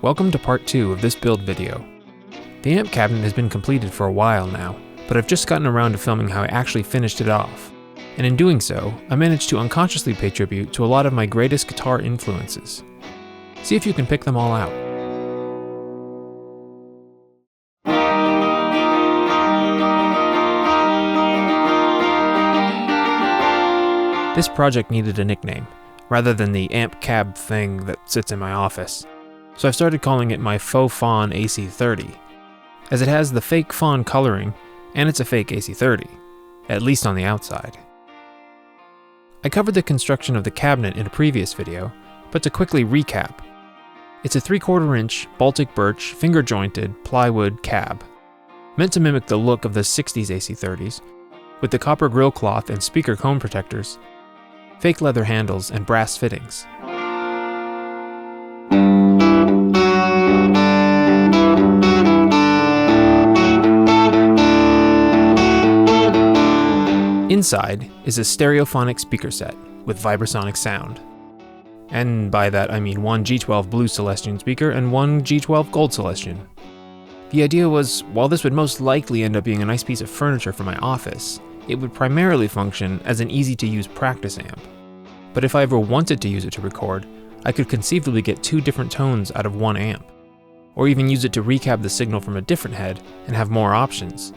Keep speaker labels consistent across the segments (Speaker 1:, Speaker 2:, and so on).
Speaker 1: welcome to part 2 of this build video. The amp cabinet has been completed for a while now, but I've just gotten around to filming how I actually finished it off. And in doing so, I managed to unconsciously pay tribute to a lot of my greatest guitar influences. See if you can pick them all out. This project needed a nickname, rather than the amp cab thing that sits in my office. So I've started calling it my Faux Fawn AC30, as it has the fake fawn coloring, and it's a fake AC30, at least on the outside. I covered the construction of the cabinet in a previous video, but to quickly recap, it's a 3/4 inch Baltic birch finger jointed plywood cab, meant to mimic the look of the 60s AC30s, with the copper grille cloth and speaker cone protectors, fake leather handles, and brass fittings. Inside is a stereophonic speaker set with vibrasonic sound. And by that I mean one G12 Blue Celestion speaker and one G12 Gold Celestion. The idea was, while this would most likely end up being a nice piece of furniture for my office, it would primarily function as an easy-to-use practice amp. But if I ever wanted to use it to record, I could conceivably get 2 different tones out of one amp, or even use it to recap the signal from a different head and have more options,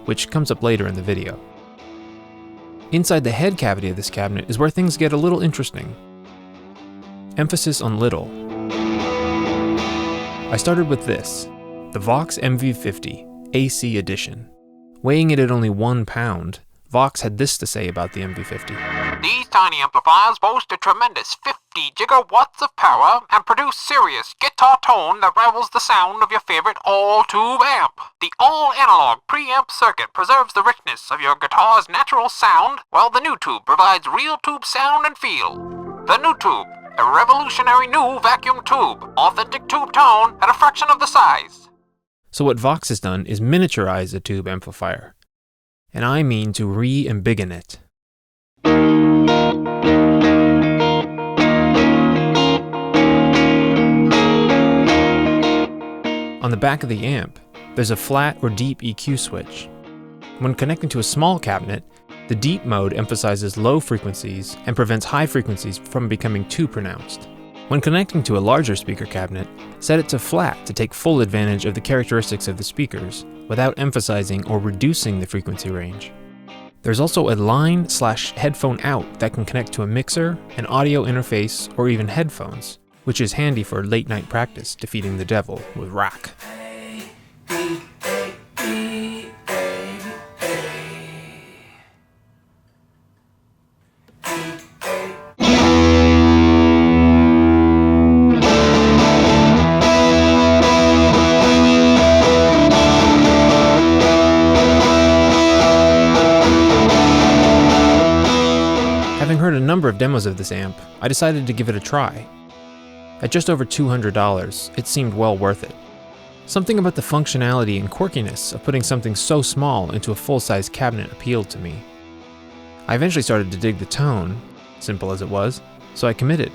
Speaker 1: which comes up later in the video. Inside the head cavity of this cabinet is where things get a little interesting. Emphasis on little. I started with this, the Vox MV50 AC edition. Weighing it at only 1 pound, Vox had this to say about the MV50.
Speaker 2: These tiny amplifiers boast a tremendous 50 gigawatts of power and produce serious guitar tone that rivals the sound of your favorite all-tube amp. The all-analog preamp circuit preserves the richness of your guitar's natural sound, while the new tube provides real tube sound and feel. The new tube, a revolutionary new vacuum tube, authentic tube tone at a fraction of the size.
Speaker 1: So what Vox has done is miniaturize a tube amplifier. And I mean to re-embiggen it. On the back of the amp, there's a flat or deep EQ switch. When connecting to a small cabinet, the deep mode emphasizes low frequencies and prevents high frequencies from becoming too pronounced. When connecting to a larger speaker cabinet, set it to flat to take full advantage of the characteristics of the speakers, without emphasizing or reducing the frequency range. There's also a line/headphone out that can connect to a mixer, an audio interface, or even headphones, which is handy for late night practice defeating the devil with rock. Having heard a number of demos of this amp, I decided to give it a try. At just over $200, it seemed well worth it. Something about the functionality and quirkiness of putting something so small into a full-size cabinet appealed to me. I eventually started to dig the tone, simple as it was, so I committed.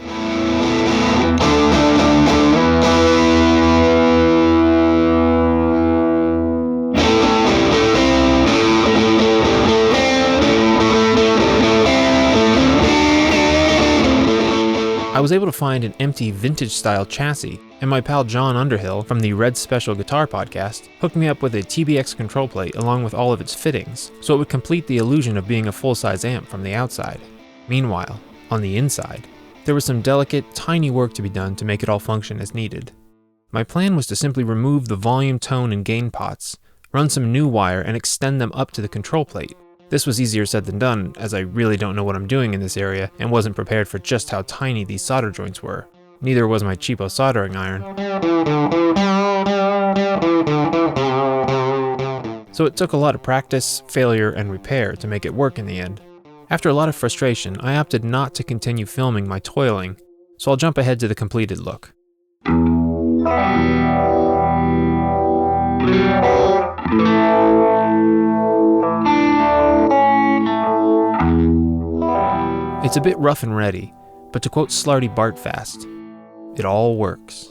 Speaker 1: I was able to find an empty vintage-style chassis, and my pal John Underhill from the Red Special Guitar podcast hooked me up with a TBX control plate along with all of its fittings, so it would complete the illusion of being a full-size amp from the outside. Meanwhile, on the inside, there was some delicate, tiny work to be done to make it all function as needed. My plan was to simply remove the volume, tone, and gain pots, run some new wire, and extend them up to the control plate. This was easier said than done, as I really don't know what I'm doing in this area and wasn't prepared for just how tiny these solder joints were. Neither was my cheapo soldering iron. So it took a lot of practice, failure, and repair to make it work in the end. After a lot of frustration, I opted not to continue filming my toiling, so I'll jump ahead to the completed look. It's a bit rough and ready, but to quote Slarty Bartfast, it all works.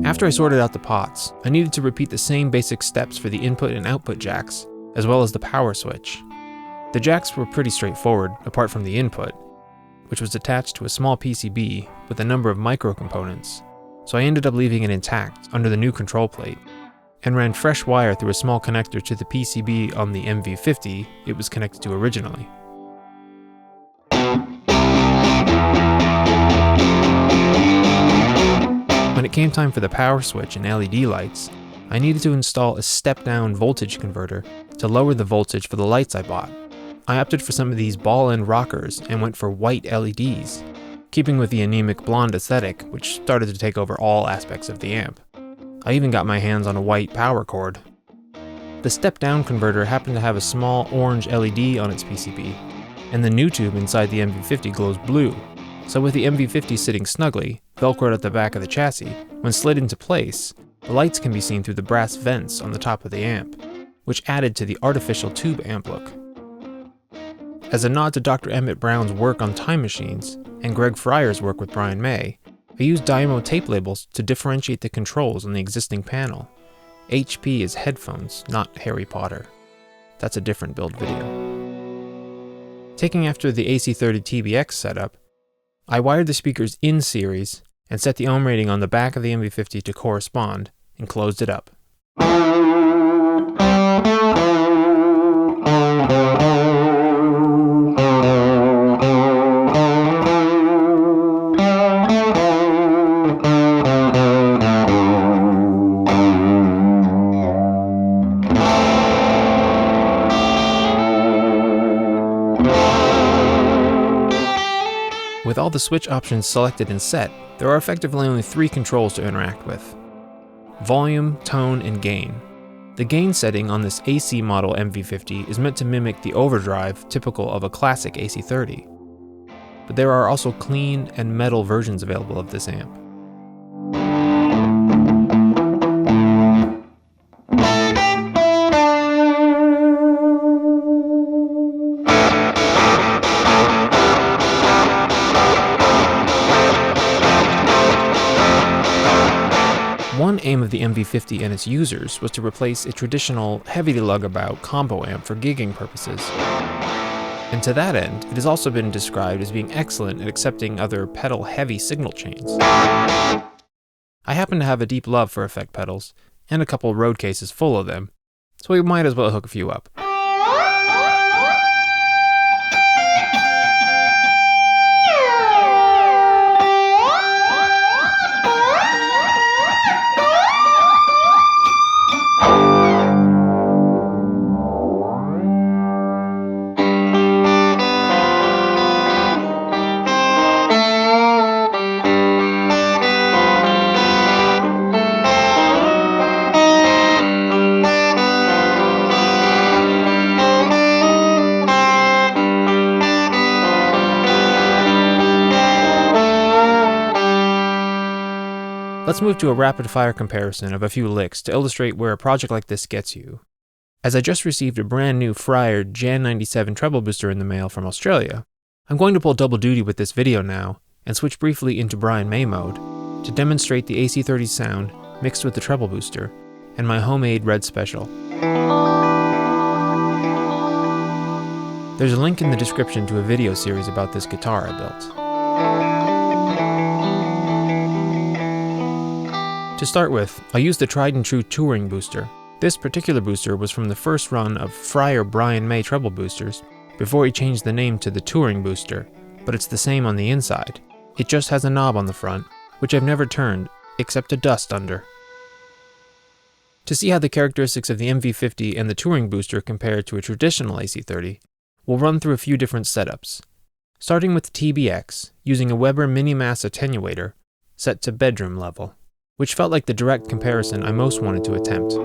Speaker 1: After I sorted out the pots, I needed to repeat the same basic steps for the input and output jacks, as well as the power switch. The jacks were pretty straightforward, apart from the input, which was attached to a small PCB with a number of micro components, so I ended up leaving it intact under the new control plate, and ran fresh wire through a small connector to the PCB on the MV50 it was connected to originally. When it came time for the power switch and LED lights, I needed to install a step-down voltage converter to lower the voltage for the lights I bought. I opted for some of these ball-end rockers and went for white LEDs, keeping with the anemic blonde aesthetic, which started to take over all aspects of the amp. I even got my hands on a white power cord. The step-down converter happened to have a small orange LED on its PCB, and the new tube inside the MV50 glows blue, so with the MV50 sitting snugly, velcroed at the back of the chassis, when slid into place, the lights can be seen through the brass vents on the top of the amp, which added to the artificial tube amp look. As a nod to Dr. Emmett Brown's work on time machines, and Greg Fryer's work with Brian May, I used Dymo tape labels to differentiate the controls on the existing panel. HP is headphones, not Harry Potter. That's a different build video. Taking after the AC30 TBX setup, I wired the speakers in series and set the ohm rating on the back of the MV50 to correspond, and closed it up. With all the switch options selected and set, there are effectively only 3 controls to interact with: volume, tone, and gain. The gain setting on this AC model MV50 is meant to mimic the overdrive typical of a classic AC30. But there are also clean and metal versions available of this amp. One aim of the MV50 and its users was to replace a traditional, heavy-to-lug-about combo amp for gigging purposes. And to that end, it has also been described as being excellent at accepting other pedal-heavy signal chains. I happen to have a deep love for effect pedals, and a couple road cases full of them, so we might as well hook a few up. Let's move to a rapid-fire comparison of a few licks to illustrate where a project like this gets you. As I just received a brand new Fryer Jan 97 treble booster in the mail from Australia, I'm going to pull double duty with this video now and switch briefly into Brian May mode to demonstrate the AC30 sound mixed with the treble booster and my homemade red special. There's a link in the description to a video series about this guitar I built. To start with, I used the tried and true Touring booster. This particular booster was from the first run of Fryer Brian May treble boosters, before he changed the name to the Touring booster, but it's the same on the inside. It just has a knob on the front, which I've never turned, except to dust under. To see how the characteristics of the MV50 and the Touring booster compare to a traditional AC30, we'll run through a few different setups. Starting with the TBX, using a Weber Minimass attenuator, set to bedroom level, which felt like the direct comparison I most wanted to attempt.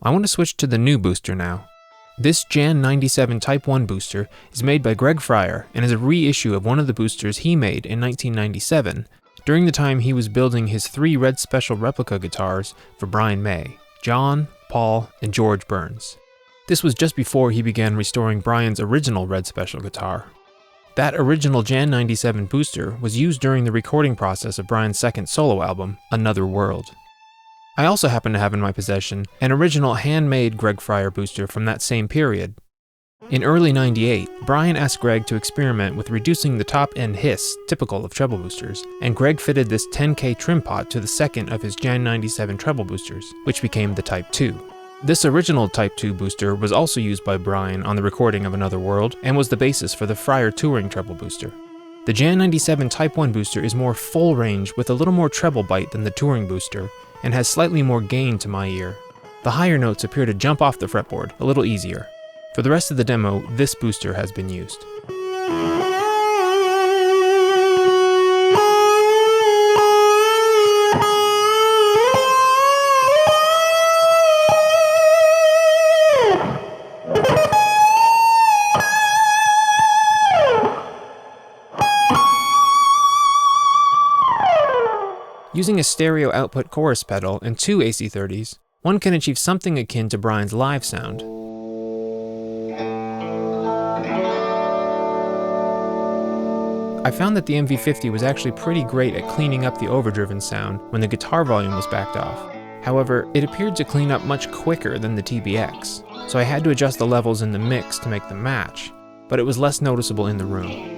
Speaker 1: I want to switch to the new booster now. This Jan 97 Type 1 booster is made by Greg Fryer and is a reissue of one of the boosters he made in 1997 during the time he was building his 3 Red Special replica guitars for Brian May, John, Paul, and George Burns. This was just before he began restoring Brian's original Red Special guitar. That original Jan 97 booster was used during the recording process of Brian's second solo album, Another World. I also happen to have in my possession an original handmade Greg Fryer booster from that same period. In early '98, Brian asked Greg to experiment with reducing the top-end hiss typical of treble boosters, and Greg fitted this 10K trim pot to the second of his Jan 97 treble boosters, which became the Type 2. This original Type 2 booster was also used by Brian on the recording of Another World, and was the basis for the Fryer Touring treble booster. The Jan 97 Type 1 booster is more full range with a little more treble bite than the Touring booster, and has slightly more gain to my ear. The higher notes appear to jump off the fretboard a little easier. For the rest of the demo, this booster has been used. Using a stereo output chorus pedal and 2 AC30s, one can achieve something akin to Brian's live sound. I found that the MV50 was actually pretty great at cleaning up the overdriven sound when the guitar volume was backed off. However, it appeared to clean up much quicker than the TBX, so I had to adjust the levels in the mix to make them match, but it was less noticeable in the room.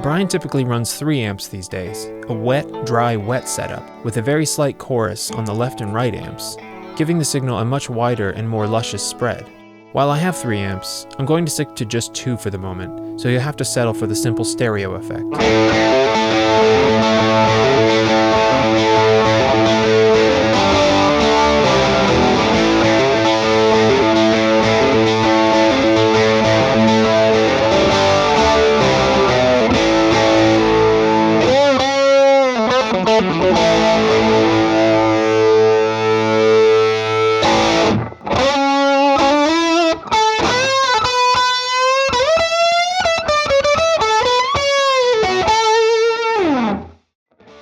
Speaker 1: Brian typically runs 3 amps these days, a wet, dry, wet setup, with a very slight chorus on the left and right amps, giving the signal a much wider and more luscious spread. While I have 3 amps, I'm going to stick to just 2 for the moment, so you'll have to settle for the simple stereo effect.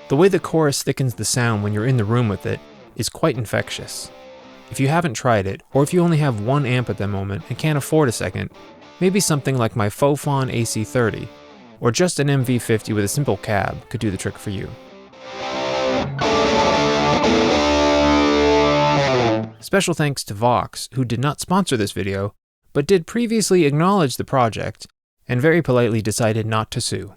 Speaker 1: The way the chorus thickens the sound when you're in the room with it is quite infectious. If you haven't tried it, or if you only have 1 amp at the moment and can't afford a second, maybe something like my Faux Fawn AC30, or just an MV50 with a simple cab could do the trick for you. Special thanks to Vox, who did not sponsor this video, but did previously acknowledge the project, and very politely decided not to sue.